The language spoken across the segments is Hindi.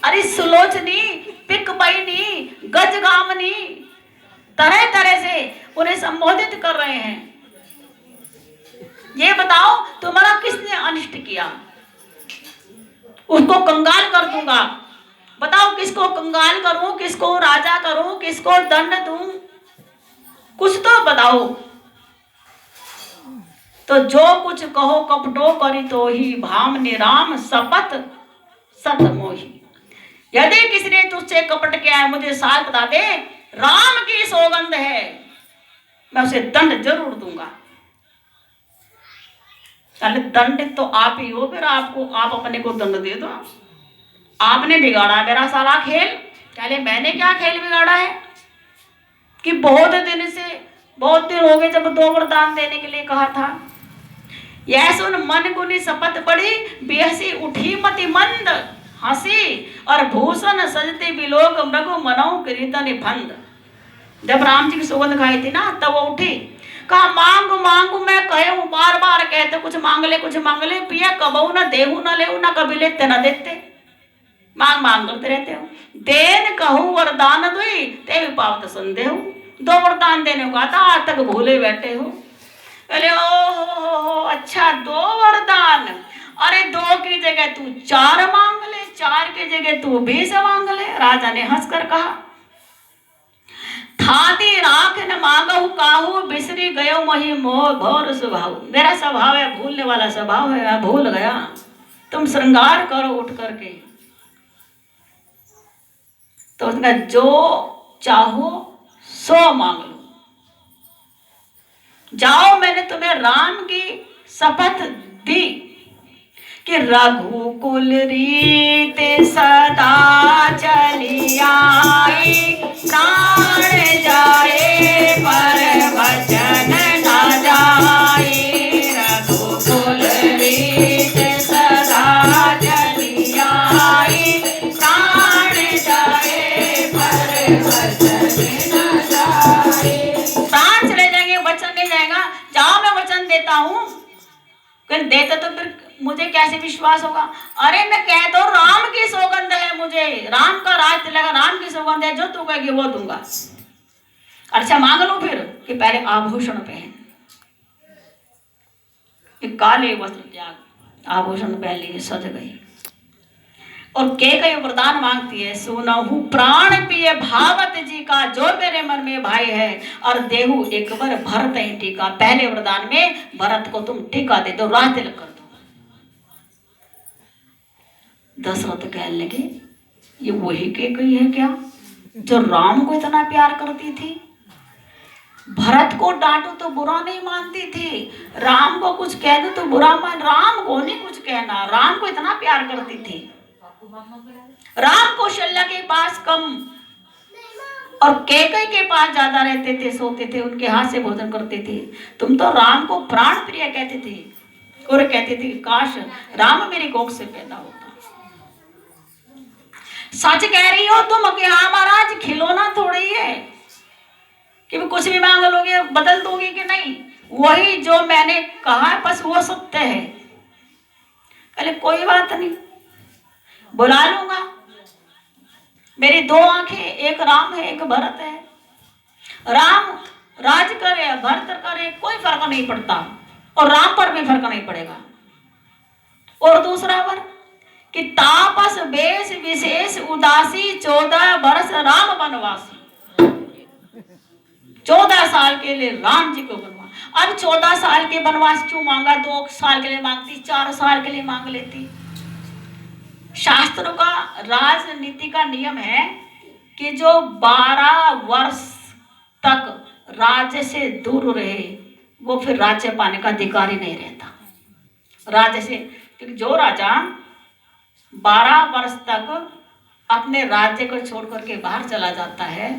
अरे सुलोचनी, पिकबैनी, गजगामनी, तरह तरह से उन्हें संबोधित कर रहे हैं। ये बताओ तुम्हारा किसने अनिष्ट किया? उसको कंगाल कर दूंगा। बताओ किसको कंगाल करूं, किसको राजा करूं, किसको दंड दूं? कुछ तो बताओ। तो जो कुछ कहो कपटो करी तो ही, भाम निराम शपथ सत मोही। यदि किसी ने तुझसे कपट किया है, मुझे साथ बता दे, राम की सौगंध है, मैं उसे दंड जरूर दूंगा। चल दंड तो आप ही हो, फिर आपको आप अपने को दंड दे दो। आपने बिगाड़ा मेरा सारा खेल। पहले मैंने क्या खेल बिगाड़ा है कि बहुत दिन हो गए जब 2 वरदान देने के लिए कहा था। यह सुन मन गुनी शपथ पड़ी, बेहसी उठी मति मंद हंसी, और भूषण सजते बिलोक मृगु मनौ कीर्तन भंद। जब राम जी की सुगंध खाई थी ना, तब वो उठी, कहा मांगू मांगू मैं कहे, बार बार कहते कुछ मांग ले पिया, कबहू न देहू न लेहू, न कभी लेते न देते, मांग मांग करते रहते हो। देन कहूँ वरदान दुई, ते पावत संदेह। 2 वरदान देने को आता, आज तक भूले बैठे हो। अरे ओ अच्छा 2 वरदान, अरे 2 की जगह तू 4 मांग ले, 4 की जगह तू 20 मांग ले। राजा ने हंसकर कहा, थाती राख न मांगहु काहू, बिसरी गयो मही मोह भौर स्वभाव। मेरा स्वभाव है, भूलने वाला स्वभाव है, मैं भूल गया। तुम श्रृंगार करो उठ करके। तो उसने जो चाहो सो मांग लो। जाओ, मैंने तुम्हें राम की शपथ दी कि रघुकुल रीत सदा चली आई, प्राण जाए पर वचन न जाए। रघुकुल रीत सदा चली आई, प्राण जाए पर वचन न जाए। प्राण चले जाएंगे, वचन नहीं जाएगा। जाओ, मैं वचन देता हूं। देते तो फिर मुझे कैसे विश्वास होगा? अरे मैं कह दो, राम की सौगंध है, मुझे राम का राज तिलक, राम की सौगंध है, जो तू कहेगी वो दूंगा। अच्छा मांग लो फिर कि पहले आभूषण पहन, काले वस्त्र त्याग, आभूषण पहन लिए, सज गई। और कई वरदान मांगती है, सुनहु प्राण पिए भावत जी का, जो मेरे मन में भाई है, और देहु एक बार भरत ही टीका। पहले वरदान में भरत को तुम टीका दे दो, राज तिलक कर दो। दशरथ कहने लगे, ये वही कई है क्या जो राम को इतना प्यार करती थी? भरत को डांटो तो बुरा नहीं मानती थी, राम को कुछ कह दो तो बुरा मान। राम को नहीं कुछ कहना, राम को इतना प्यार करती थी। राम कौशल्या के पास कम और कैकेयी के पास ज्यादा रहते थे, सोते थे, उनके हाथ से भोजन करते थे। तुम तो राम को प्राण प्रिय कहते थे और कहते थे काश राम मेरी कोख से पैदा होता। सच कह रही हो तुम कि हाँ महाराज, खिलौना थोड़ी है कि कुछ भी मांग लोगे बदल दोगे कि नहीं। वही जो मैंने कहा है बस वो सत्य है। अरे कोई बात नहीं, बुला लूंगा। मेरी 2 आंखें, एक राम है एक भरत है। राम राज करे भरत करे कोई फर्क नहीं पड़ता, और राम पर भी फर्क नहीं पड़ेगा। और दूसरा वर कि तापस बेश विशेष उदासी, 14 वर्ष राम वनवासी। 14 साल के लिए राम जी को बनवास। अब 14 साल के वनवास क्यों मांगा? 2 साल के लिए मांगती, 4 साल के लिए मांग लेती। शास्त्रों का राजनीति का नियम है कि जो 12 वर्ष तक राज्य से दूर रहे वो फिर राज्य पाने का अधिकारी नहीं रहता राज्य से। क्योंकि जो राजा 12 वर्ष तक अपने राज्य को छोड़ करके बाहर चला जाता है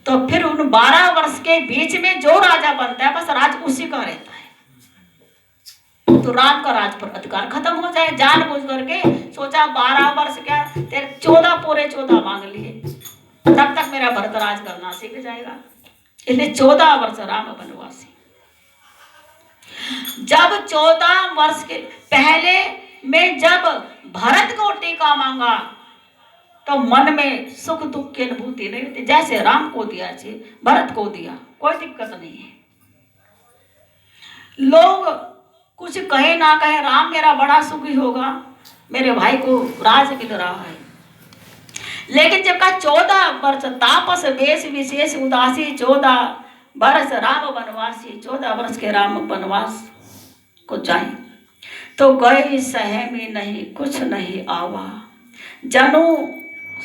तो फिर उन 12 वर्ष के बीच में जो राजा बनता है बस राज उसी का रहता है। तो राम का राज पर अधिकार खत्म हो जाए। जानबूझ करके सोचा 12 वर्ष क्या, तेरे 14 पूरे 14 मांग लिए, तब तक मेरा भरत राज करना सीख जाएगा। इसलिए 14 वर्ष राम वनवासी। जब 14 वर्ष के पहले में जब भरत को टीका मांगा तो मन में सुख दुख की अनुभूति नहीं होती। जैसे राम को दिया ऐसे भरत को दिया, कोई दिक्कत नहीं है। लोग कुछ कहे ना कहे, राम मेरा बड़ा सुखी होगा, मेरे भाई को राज मिल रहा है। लेकिन जब का 14 वर्ष तापस वेश विशेष उदासी, 14 वर्ष राम वनवासी, 14 वर्ष के राम वनवास को जाए तो गए सहमी नहीं कुछ नहीं आवा, जनु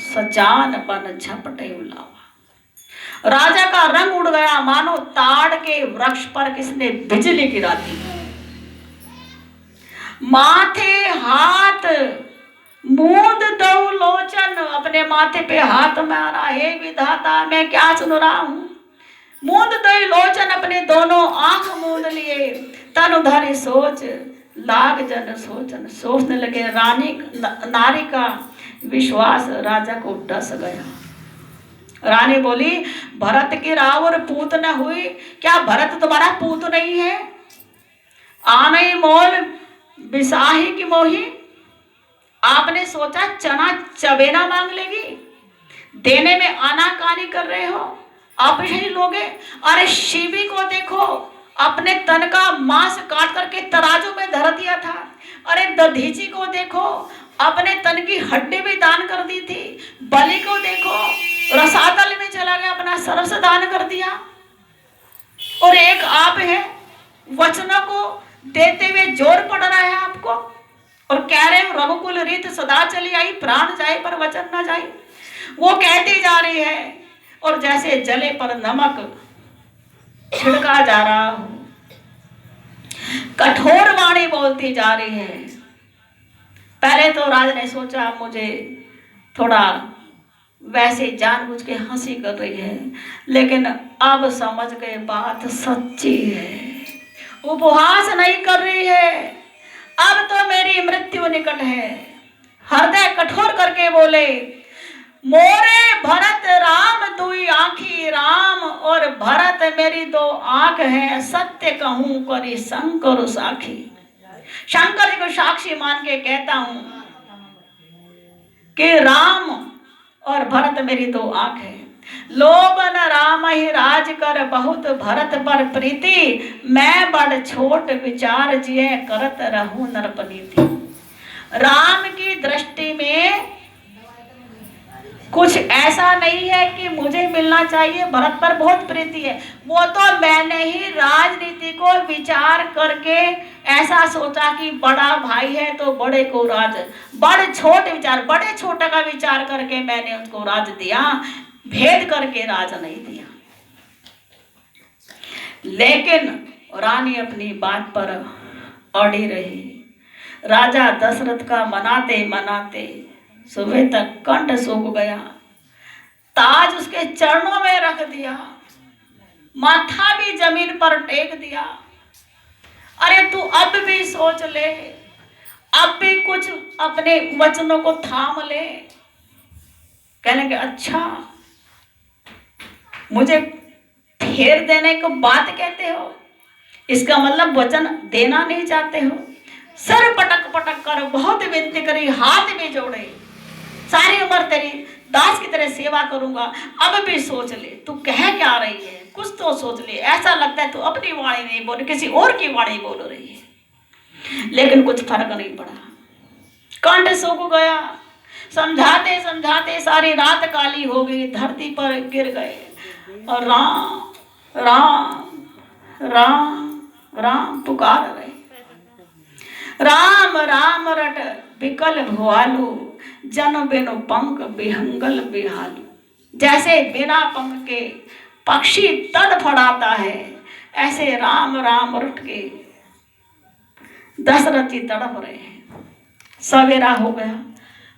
सजान बन झपटे उलावा। राजा का रंग उड़ गया मानो ताड़ के वृक्ष पर किसने बिजली गिरा दी। माथे हाथ मूंद दो लोचन, अपने माथे पे हाथ मारा, हे विधाता मैं क्या सुन रहा हूं। मूंद दो लोचन, अपने दोनों आंख मूंद लिए, तन धरि सोच लाग जन सोचन। सोचने लगे। नारी का विश्वास राजा को डस गया। रानी बोली, भरत की रावर पूत न हुई, क्या भरत तुम्हारा पूत नहीं है? आनई मोल बिसाही की मोही, आपने सोचा चना चबेना मांग लेगी, देने में आनाकानी कर रहे हो, आप ही लोगे। अरे शिवी को देखो, अपने तन का मांस काट करके तराजू में धर दिया था। अरे दधीची को देखो, अपने तन की हड्डी भी दान कर दी थी। बलि को देखो, रसातल में चला गया, अपना सरस दान कर दिया। और एक आप है, वचनों को देते हुए जोर पड़ रहा है आपको, और कह रहे हो रघुकुल रीत सदा चली आई, प्राण जाए पर वचन न जाए। वो कहती जा रही है, और जैसे जले पर नमक छिड़का जा रहा हो, कठोर वाणी बोलती जा रही है। पहले तो राज ने सोचा मुझे थोड़ा वैसे जानबूझ के हंसी कर रही है, लेकिन अब समझ गए बात सच्ची है, उपहास नहीं कर रही है। अब तो मेरी मृत्यु निकट है। हृदय कठोर करके बोले, मोरे भरत राम दुई आँखी राम, और भरत मेरी 2 आँख है, सत्य कहूं करी शंकर साखी। शंकर जी को साक्षी मान के कहता हूं कि राम और भरत मेरी 2 आँख है। लोभन राम ही राज कर, बहुत भरत पर प्रीति, मैं बड़ छोट विचार जिये, करत रहूं नरपनीति। राम की दृष्टि में कुछ ऐसा नहीं है कि मुझे मिलना चाहिए, भरत पर बहुत प्रीति है। वो तो मैंने ही राजनीति को विचार करके ऐसा सोचा कि बड़ा भाई है तो बड़े को राज, बड़े छोटे विचार, बड़े छोटे का विचार करके मैंने उसको राज दिया, भेद करके राज नहीं दिया। लेकिन रानी अपनी बात पर अड़ी रही। राजा दशरथ का मनाते मनाते सुबह तक कंठ सूख गया। ताज उसके चरणों में रख दिया, माथा भी जमीन पर टेक दिया। अरे तू अब भी सोच ले, अब भी कुछ अपने वचनों को थाम ले। कहने के अच्छा, मुझे फेर देने को बात कहते हो, इसका मतलब वचन देना नहीं चाहते हो। सर पटक पटक कर बहुत विनती करी, हाथ भी जोड़े, सारी उम्र तेरी दास की तरह सेवा करूंगा, अब भी सोच ले, तू कह क्या रही है, कुछ तो सोच ले। ऐसा लगता है तू अपनी वाणी नहीं बोल, किसी और की वाणी बोल रही है। लेकिन कुछ फर्क नहीं पड़ा, कंठ सूख गया। समझाते समझाते सारी रात काली हो गई, धरती पर गिर गए और राम राम राम राम पुकार रहे। राम राम रट विकल भुआलू, जन बिनु पंख विहंगल बिहालू। जैसे बिना पंख के पक्षी तड़फड़ाता है, ऐसे राम राम रट के दशरथ जी तड़प रहे हैं। सवेरा हो गया।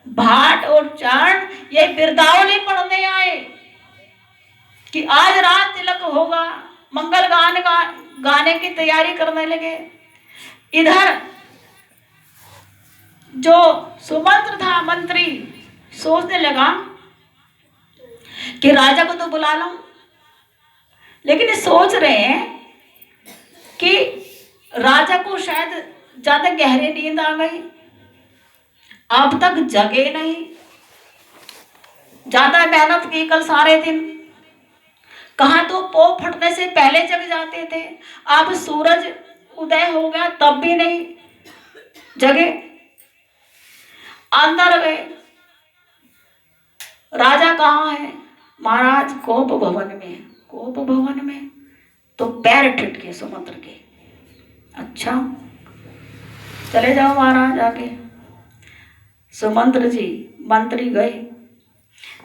भाट और चारण ये बिरदावली पढ़ने आए कि आज रात तिलक होगा, मंगल गान गाने की तैयारी करने लगे। इधर जो सुमंत्र था मंत्री सोचने लगा कि राजा को तो बुला लूं, लेकिन ये सोच रहे हैं कि राजा को शायद ज्यादा गहरी नींद आ गई, अब तक जगे नहीं, ज्यादा मेहनत की कल सारे दिन, कहा तो पो फटने से पहले जग जाते थे, अब सूरज उदय हो गया तब भी नहीं जगे। अंदर गए, राजा कहाँ है? महाराज कोप भवन में। कोप भवन में? तो पैर ठिठके सुमंत्र के। अच्छा, चले जाओ महाराज आगे। सुमंत्र जी मंत्री गए,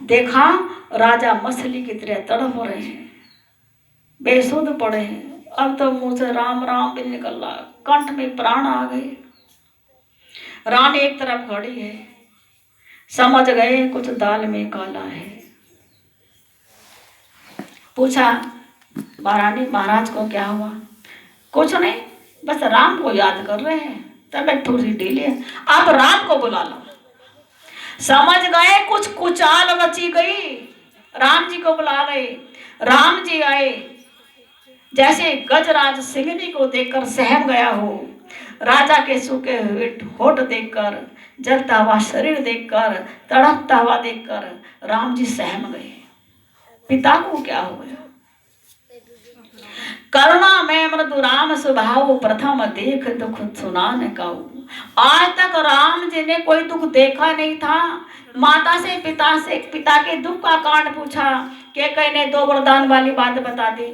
देखा राजा मछली की तरह तड़प रहे हैं, बेसुध पड़े हैं। अब तो मुंह से राम राम भी निकल रहा, कंठ में प्राण आ गए। रानी एक तरफ खड़ी है, समझ गए कुछ दाल में काला है। पूछा महारानी महाराज को क्या हुआ? कुछ नहीं, बस राम को याद कर रहे हैं, तबीयत थोड़ी ढीली है, आप राम को बुला लो। समझ गए कुछ कुचाल रची गई, राम जी को बुला रहे। राम जी आए, जैसे गजराज सिंहनी को देखकर सहम गया हो, राजा के सूखे हुए होठ देखकर, जलता हुआ शरीर देखकर, तड़पता हुआ देखकर राम जी सहम गए। पिता को क्या हो गया? करुणा में मृदु राम स्वभाव, प्रथम देख दुख सुना न कहूं। आज तक राम जी ने कोई दुख देखा नहीं था। माता से पिता के दुख का कारण पूछा कि कहीं ने दो वरदान वाली बात बता दी।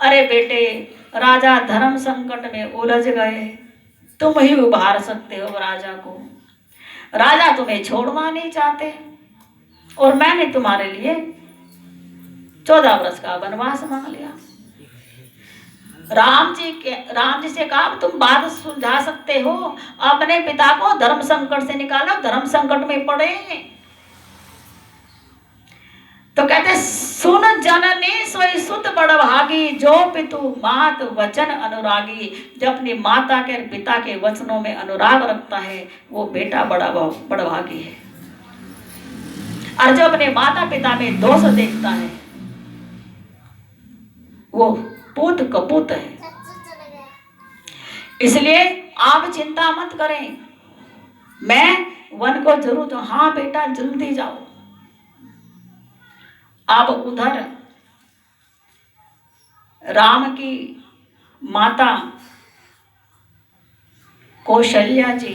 अरे बेटे, राजा धर्म संकट में उलझ गए, तुम ही उभार सकते हो राजा को। राजा तुम्हें छोड़ना नहीं चाहते और मैंने तुम्हारे लिए 14 वर्ष का वनवास मांग लिया। राम जी से कहा तुम बात सुलझा सकते हो, अपने पिता को धर्म संकट से निकालो, धर्म संकट में पड़े। तो कहते सुन जननी सोई सुत बड़भागी, जो पितु मात वचन अनुरागी। जो अपनी माता के पिता के वचनों में अनुराग रखता है वो बेटा बड़भागी है, और जो अपने माता पिता में दोष देखता है वो पूत कपूत है। इसलिए आप चिंता मत करें, मैं वन को जरूर दूं। हाँ बेटा जल्दी जाओ। अब उधर राम की माता कौशल्या जी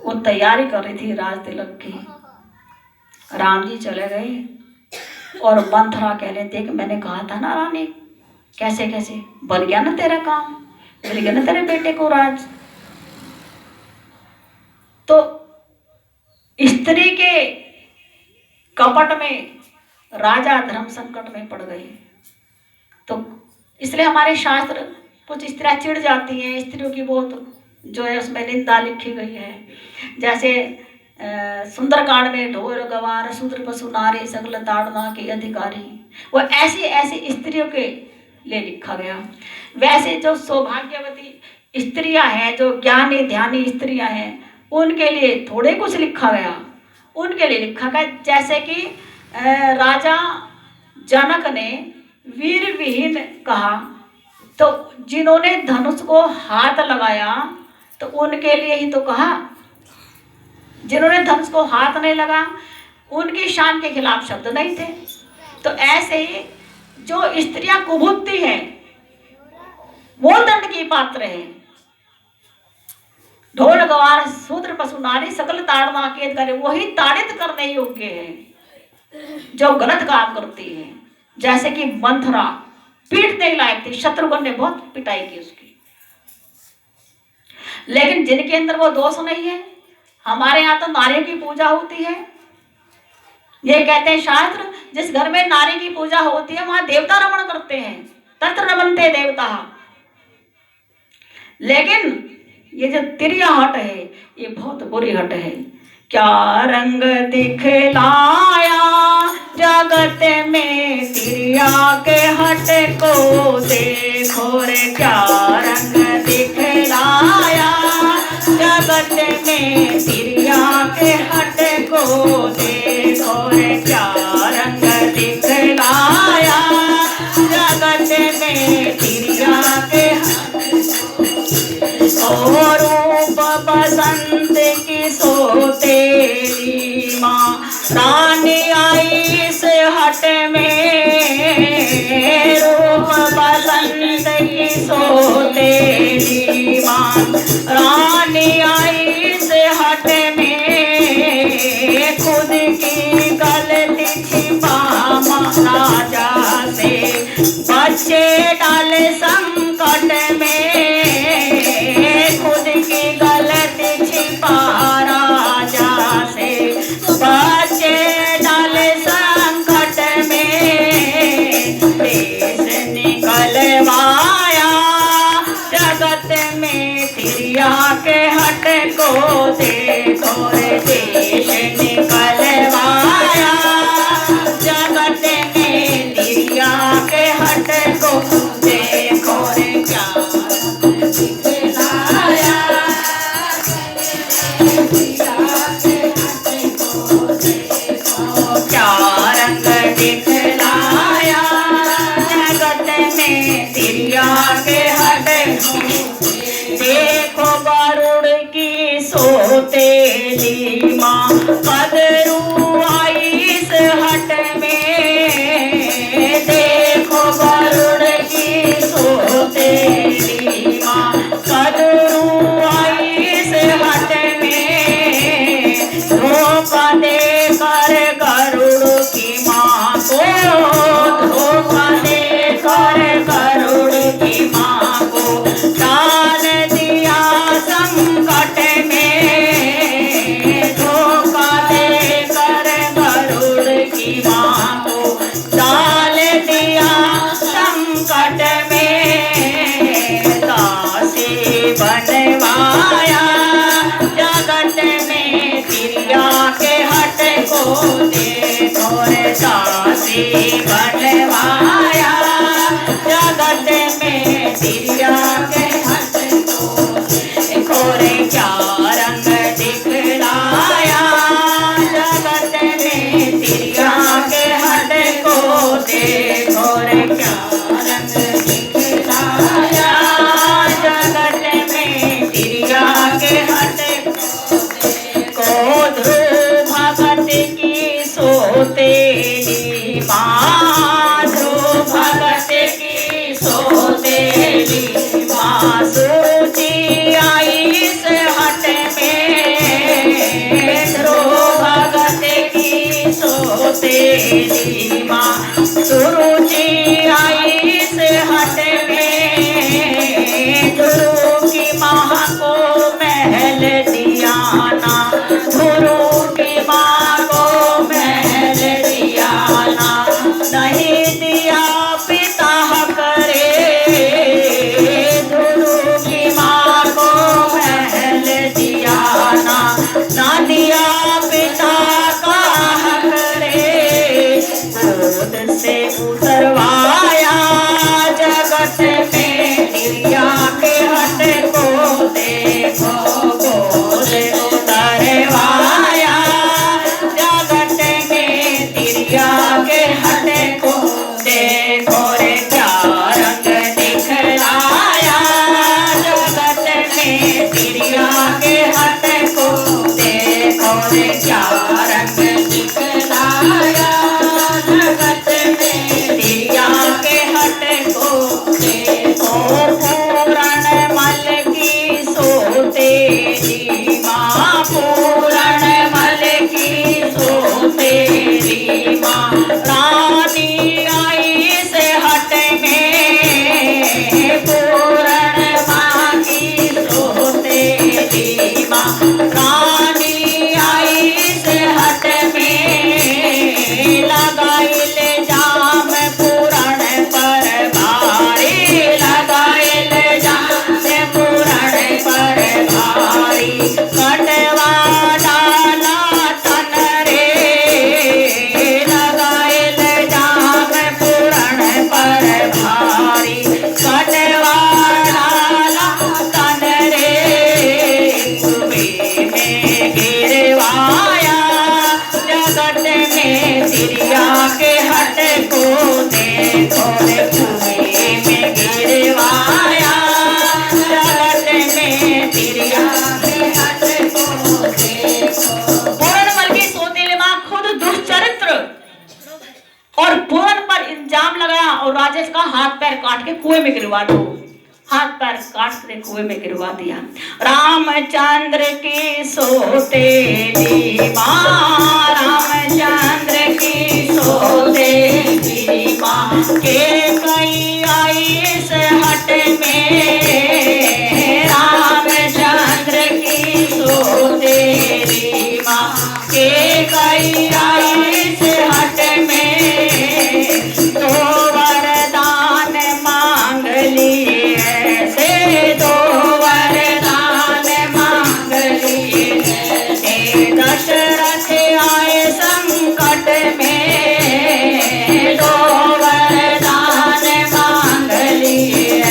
वो तैयारी कर रही थी राज तिलक की। राम जी चले गए और मंथरा कह रहे थे कि मैंने कहा था ना रानी, कैसे कैसे बन गया ना तेरा काम, मिल गया ना तेरे बेटे को राज। तो स्त्री के कपट में राजा धर्म संकट में पड़ गए। तो इसलिए हमारे शास्त्र, कुछ स्त्रियां चिढ़ जाती हैं, स्त्रियों की बहुत जो है उसमें निंदा लिखी गई है। जैसे सुंदरकांड में ढोर गवार शूद्र पशु नारी सकल ताड़ना के अधिकारी, वो ऐसी ऐसी स्त्रियों के लिए लिखा गया। वैसे जो सौभाग्यवती स्त्रियां हैं, जो ज्ञानी ध्यानी स्त्रियां हैं, उनके लिए थोड़े कुछ लिखा गया, उनके लिए लिखा गया। जैसे कि राजा जनक ने वीर विहीन कहा, तो जिन्होंने धनुष को हाथ लगाया तो उनके लिए ही तो कहा, जिन्होंने धनुष को हाथ नहीं लगा उनकी शान के खिलाफ शब्द नहीं थे। तो ऐसे ही जो स्त्रियां कुबुद्धि हैं वो दंड की पात्र है। ढोल गवार शूद्र पशु नारी सकल ताड़ना के करे, वही ताड़ित करने योग्य है जो गलत काम करती है। जैसे कि मंथरा पीटने लायक थी, शत्रुघ्न ने बहुत पिटाई की उसकी, लेकिन जिनके अंदर वो दोष नहीं है। हमारे यहाँ तो नारियों की पूजा होती है, ये कहते हैं शास्त्र, जिस घर में नारी की पूजा होती है वहां देवता रमण करते हैं, तत्र रमनते देवता। लेकिन ये जो तिरिया हट है ये बहुत बुरी हट है। क्या रंग दिखलाया जगत में तिरिया के हट को देखो रे, क्या रंग दिखलाया जगत में तिरिया के हट को देखो रे, क्या रंग दिखलाया जगत में तिरिया के हट को। रूप बसंत बसंत की सोतेली माँ, रानी आई से हट में, रूप बसंत की सोतेली माँ, रानी आई से हट में, खुद की गलती छिपा राजा से, बच्चे डाले संकट में, खुद की गलती छिपा राजा से, बच्चे डाले संकट में, देश निकलवाया जगत में तिरिया के हट को, देखो रे देश निकलवाया जगत में तिरिया के हट को, देखो रे क्या दिखलाया क्या रंग दिखलाया जगत में तिरिया के हट को, देखो गरुड़ की सोतेली माँ, कदरू आई इस हट में, देखो गरुड़ की सोतेली माँ, कदरू आई इस हट में, धोखा दे कर गरुड़ की माँ को, धोखा दे कर गरुड़ की माँ को, डाल दिया संकट में, धोखा दे कर गरुड़ की माँ को, डाल दिया संकट में, दासी बनवाया जगत में तिरिया के हट को, देखो रे दासी बनवाया जगत में तिरिया के हट को, देखो रे क्या रंग दिखलाया जगत में तिरिया के हट को, देखो रे क्या रंग दिखलाया जगत में तिरिया के हट को, ध्रुव भगत की सोतेली माँ, ध्रुव भगत की सोतेली माँ, सूची आई इस हट में, ध्रुव भगत की सोतेली माँ, सुरुचि आई इस हट में, ध्रुव की माँ को महल दिया ना, ध्रुव की माँ को महल दिया ना, नहीं दिया पिता करे, ध्रुव की माँ को महल दिया ना, ना दिया पिता का करे, गोद से उतरवाया जगत में तिरिया के हट को, देखो गोद उतरवाया जगत में तिरिया के हट को, देखो रे क्या रंग दिखलाया जगत में तिरिया के हट को, देखो रे क्या रंग दिखलाया जगत में तिरिया के हट को, देखो पूरण मल की सोतेली माँ, पूरण मल की सोतेली माँ, रानी आई से हट में, पूरण माँ की सोतेली माँ, रानी आई से हट में, लगाई ले जाम पूरण पर भारी, लगाई ले जाम पूरण पर भारी, कटवा के कुएं में गिरवा दो। हाथ पैर काट के कुएं में गिरवा दिया। रामचंद्र की सोतेली माँ, रामचंद्र की सोतेली माँ, के कई आई इस हट में, रामचंद्र की सोतेली माँ, के कई आई इस हट में, तो वरदान मांग लिए से, दो वरदान मांग लिए से, दशरथ आए संकट में, दो वरदान मांग लिए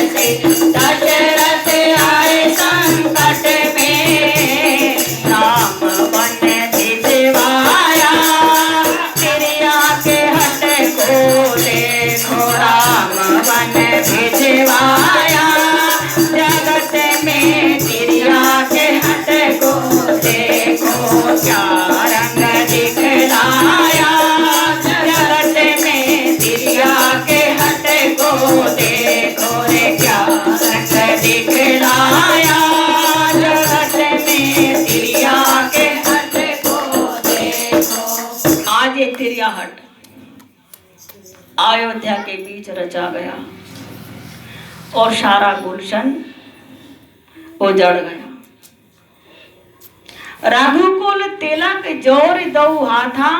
से, दशरथ आए संकट में, राम वन भिजवाया तिरिया के हट को देखो, राम वन भिजवाया जगत में तिरिया के हट को देखो, क्या रंग दिखलाया जगत में तिरिया के हट को देखो रे, क्या रंग दिखलाया जगत में तिरिया के हट को देखो। आज ये तिरिया हट अयोध्या के बीच रचा गया और सारा गुलशन उजड़ गया। रघुकुल तिलक जोर दऊ हाथा,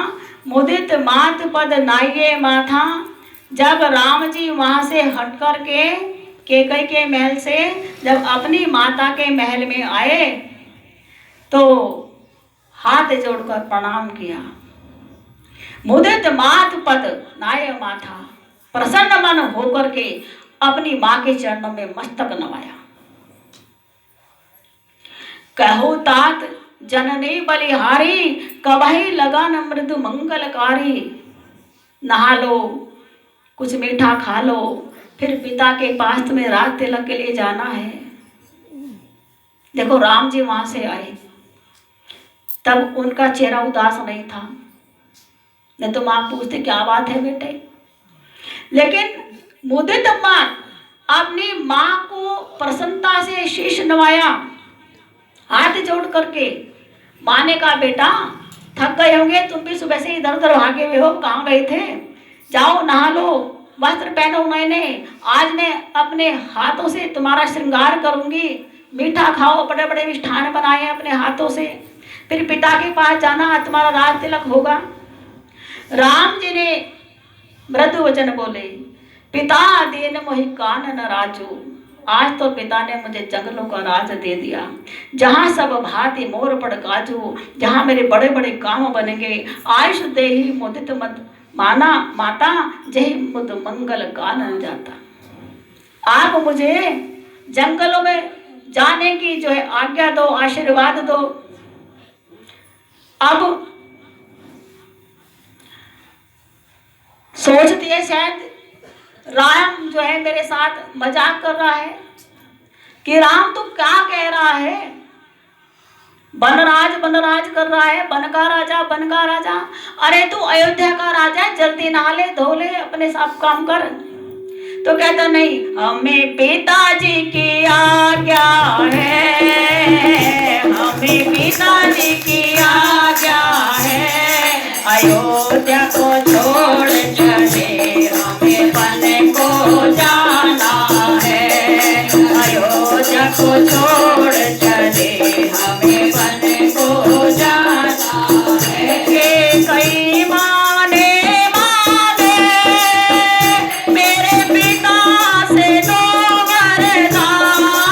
मुदित मात पद नाइये माथा। जब राम जी वहां से हट कर के कैकेयी के महल से जब अपनी माता के महल में आए तो हाथ जोड़कर प्रणाम किया। मुदित मात पद नाय माथा, प्रसन्न मन होकर के अपनी मां के चरणों में मस्तक नवाया। कहो तात जननी बलिहारी, कबहि लगन मृदु मंगलकारी। नहा लो, कुछ मीठा खा लो, फिर पिता के पास में रात तिलक के लिए जाना है। देखो राम जी वहां से आए तब उनका चेहरा उदास नहीं था, नहीं तो माँ पूछते क्या बात है बेटे। लेकिन मुदित माँ अपनी माँ को प्रसन्नता से शीश नवाया, हाथ जोड़ करके। माँ ने कहा बेटा थक गए होंगे, तुम भी सुबह से इधर उधर भागे हुए हो, कहाँ गए थे, जाओ नहा लो, वस्त्र पहनो मैंने, आज मैं अपने हाथों से तुम्हारा श्रृंगार करूंगी, मीठा खाओ, बड़े बड़े मिष्ठान बनाए अपने हाथों से, फिर पिता के पास जाना, तुम्हारा राज तिलक होगा। राम जी ने मृदु वचन बोले, पिता देन मोहि कान न राजू। आज तो पिता ने मुझे जंगलों का राज दे दिया, जहाँ सब भांति मोर पड़ काजू, जहाँ मेरे बड़े बड़े काम बनेंगे। आयुष देहि मुदित मत माना माता, जय मुद मंगल कानन जाता। आप मुझे जंगलों में जाने की जो है आज्ञा दो, आशीर्वाद दो। अब सोचती है शायद राम जो है मेरे साथ मजाक कर रहा है कि राम तू क्या कह रहा है, बनराज कर रहा है, बन का राजा। अरे तू अयोध्या का राजा है, जल्दी नहा ले, धो ले, अपने सब काम कर। तो कहता नहीं, हमें पिताजी की आज्ञा है, हमें पिताजी की आज्ञा है, अयोध्या को छोड़ चले, हमें वन को जाना है, अयोध्या को छोड़ चले, हमें वन को जाना है। के कई माने माने मेरे पिता से दो वरदान,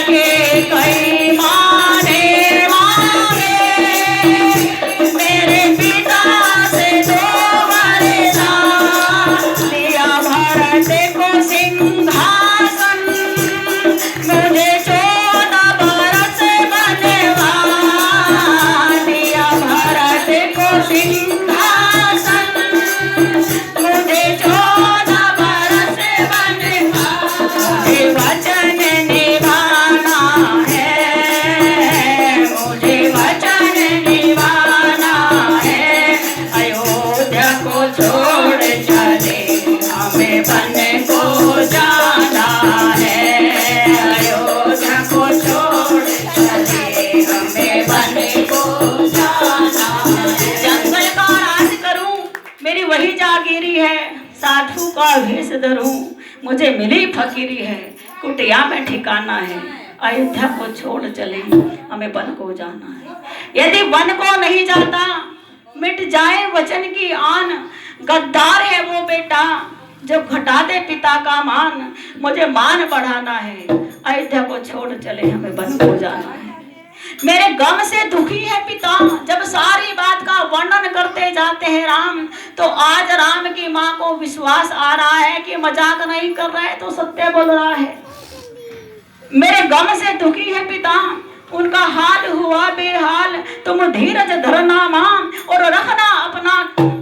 के कई माने माने मेरे पिता से दो साधु का भेष धरूं, मुझे मिली फकीरी है, कुटिया में ठिकाना है, अयोध्या को छोड़ चले हमें वन को जाना है। यदि वन को नहीं जाता मिट जाए वचन की आन, गद्दार है वो बेटा जो घटा दे पिता का मान, मुझे मान बढ़ाना है, अयोध्या को छोड़ चले हमें वन को जाना है। मेरे गम से दुखी है पिता, जब सारी बात का वर्णन करते जाते हैं राम, तो आज राम की माँ को विश्वास आ रहा है कि मजाक नहीं कर रहा है तो सत्य बोल रहा है। मेरे गम से दुखी है पिता, उनका हाल हुआ बेहाल, तुम धीरज धरना मां और रखना अपना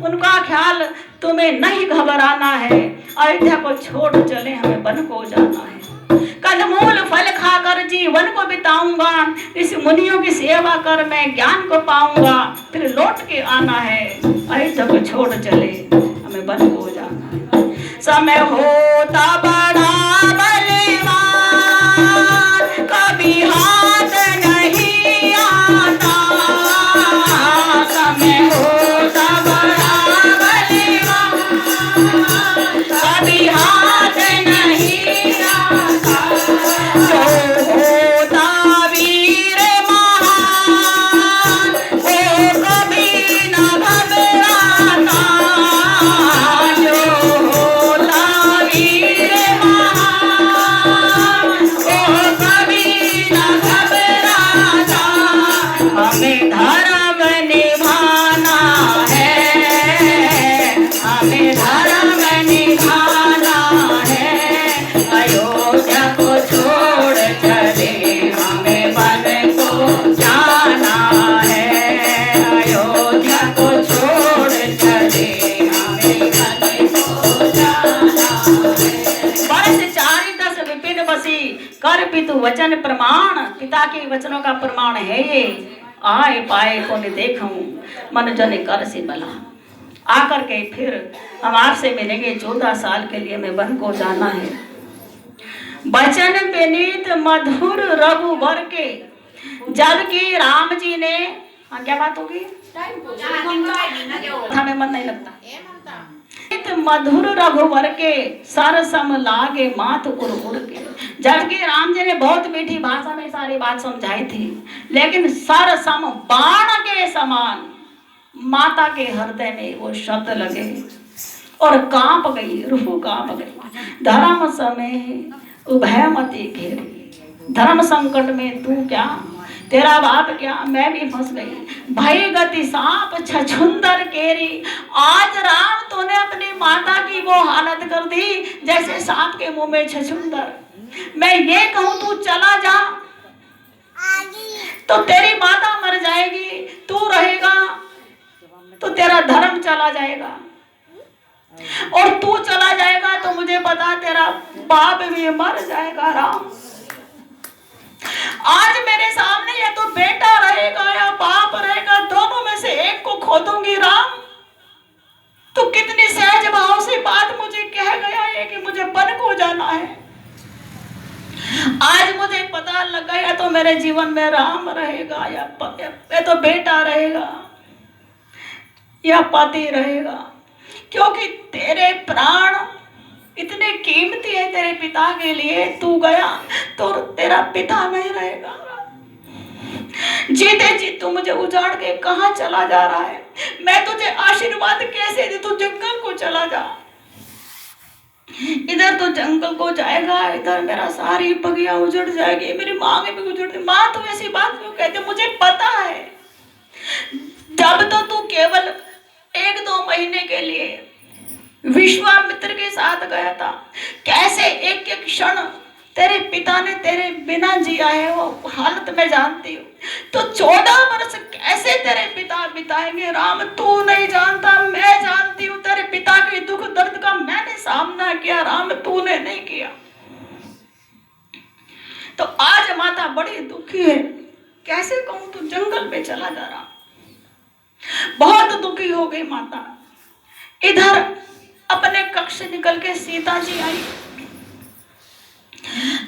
उनका ख्याल, तुम्हें नहीं घबराना है, अयोध्या को छोड़ चले हमें वन को जाना है। कंदमूल फल खाकर जीवन को बिताऊंगा, इस मुनियों की सेवा कर मैं ज्ञान को पाऊंगा, फिर लौट के आना है, अयोध्या को छोड़ चले हमें वन को जाना है। समय होता बड़ा बलवान, कभी हाथ नहीं आता, समय होता बड़ा बलवान, कभी हाथ नहीं आता, जो होता वीर महान वो कभी न घबराता, जो होता वीर महान वो कभी न घबराता, हमें धर्म निभाना है, हमें धर्म निभाना है, अयोध्या को छोड़ चले हमें वन को जाना है, अयोध्या को छोड़ चले हमें वन को जाना है। वर्ष 410 विपिन बसी कर पितु वचन प्रमाण, पिता के वचनों का प्रमाण है ये, आए पाए को देखूं मन जन कर से बला। आकर के फिर हम आपसे मिलेंगे, 14 साल के लिए हमें वन को जाना है। वचन विनीत मधुर रघुवर के, जबकि राम जी ने क्या बात होगी, हमें मन नहीं लगता, मधुर रघुवर के सर सम लागे मात उर के, जबकि राम जी ने बहुत मीठी भाषा में सारी बात समझाई थी, लेकिन सर सम बाण के समान माता के हृदय में वो शब्द लगे और कांप गई, रूह कांप गई। धर्म समय उभयमती घेरी, धर्म संकट में तू क्या, तेरा बाप क्या, मैं भी फंस गई। भय गति सांप छछुंदर केरी, आज राम तूने अपनी माता की वो हालत कर दी जैसे सांप के मुंह में छछुंदर। मैं ये कहूं तू चला जा तो तेरी माता मर जाएगी, तू रहेगा तो तेरा धर्म चला जाएगा, और तू चला जाएगा तो मुझे पता तेरा बाप भी मर जाएगा। राम आज मेरे सामने या तो बेटा रहेगा या बाप रहेगा, दोनों में से एक को खो दूंगी। राम तो कितनी सहज भाव से बात मुझे कह गया है कि मुझे वन को जाना है। आज मुझे पता लग गया तो मेरे जीवन में राम रहेगा या तो बेटा रहेगा या पति रहेगा, क्योंकि तेरे प्राण इतने कीमती है तेरे पिता के लिए, तू गया तो तेरा पिता नहीं रहेगा। जीते जी तू मुझे उजाड़ के कहां चला जा रहा है, मैं तुझे आशीर्वाद कैसे दे, तू जंगल को चला जा। इधर तो जंगल को जाएगा, इधर मेरा सारी बगिया उजड़ जाएगी, मेरी माँ भी उजड़ जाएगी। माँ तू ऐसी बात क्यों कहती, मुझे पता है जब तो तू केवल 1-2 महीने के लिए विश्वामित्र के साथ गया था, कैसे एक एक क्षण तेरे पिता ने तेरे बिना जिया है वो हालत में जानती हूँ। तो 14 वर्ष कैसे तेरे पिता बिताएंगे राम, तू नहीं जानता, मैं जानती हूँ। तेरे पिता के दुख दर्द का मैंने सामना किया राम, तूने नहीं किया। तो आज माता बड़ी दुखी है, कैसे कहूँ तू जंगल में चला जा रहा, बहुत दुखी हो गई माता। इधर अपने कक्ष से निकल के सीता जी आई,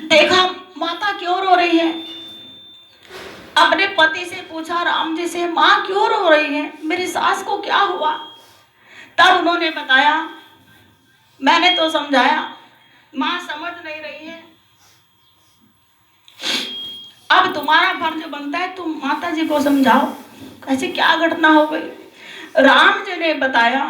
देखा माता क्यों रो रही है। अपने पति से पूछा राम जी से, माँ क्यों रो रही है, मेरी सास को क्या हुआ। तब उन्होंने बताया मैंने तो समझाया, माँ समझ नहीं रही है। अब तुम्हारा फर्ज बनता है तुम माता जी को समझाओ कैसे क्या घटना हो गई। राम जी ने बताया